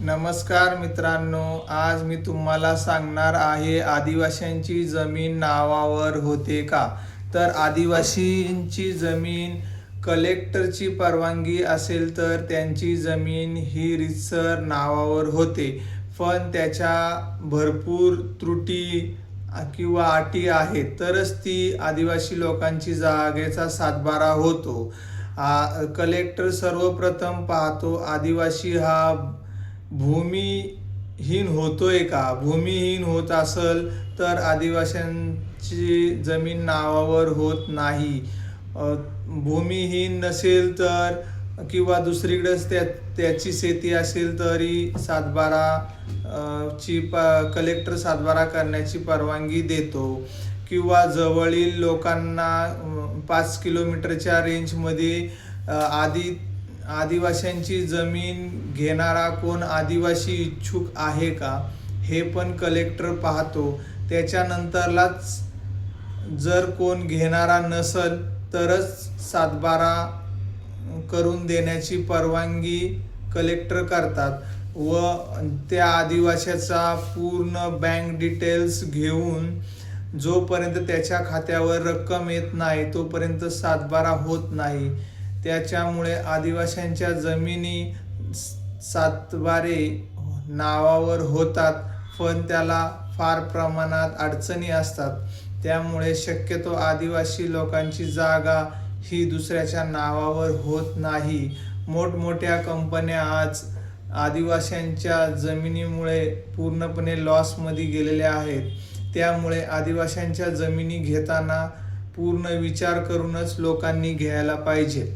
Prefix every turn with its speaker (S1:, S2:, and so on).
S1: नमस्कार मित्रांनो, आज मी तुम्हाला सांगणार आहे आदिवासींची जमीन नावावर होते का? तर आदिवासींची जमीन कलेक्टरची परवानगी असेल तर त्यांची जमीन ही रीतसर नावावर होते, पण त्याच्या भरपूर त्रुटी किंवा अटी आहेत, तरच ती आदिवासी लोकांची जागेचा सातबारा होतो. कलेक्टर सर्वप्रथम पाहतो आदिवासी हा भूमिहीन होतोय का. भूमिहीन होत असेल तर आदिवासींची जमीन नावावर होत नाही. भूमिहीन नसेल तर किंवा दुसरीकडेच त्याची शेती असेल तरी कलेक्टर सातबारा करण्याची परवानगी देतो. किंवा जवळील लोकांना 5 किलोमीटरच्या रेंजमध्ये आदिवासींची जमीन घेणारा कोण आदिवासी इच्छुक आहे का, हे पण कलेक्टर पाहतो. त्याच्यानंतरलाच जर कोण घेणारा नसल तरच सातबारा करून देण्याची परवानगी कलेक्टर करतात व त्या आदिवाशाचा पूर्ण बँक डिटेल्स घेऊन जोपर्यंत त्याच्या खात्यावर रक्कम येत नाही तोपर्यंत सातबारा होत नाही. त्याच्यामुळे आदिवासींच्या जमिनी सातबारे नावावर होतात, पण त्याला फार प्रमाणात अडचणी असतात. त्यामुळे शक्यतो आदिवासी लोकांची जागा ही दुसऱ्याच्या नावावर होत नाही. मोठमोठ्या कंपन्या आज आदिवासींच्या जमिनीमुळे पूर्णपणे लॉसमध्ये गेलेल्या आहेत. त्यामुळे आदिवासींच्या जमिनी घेताना पूर्ण विचार करूनच लोकांनी घ्यायला पाहिजे.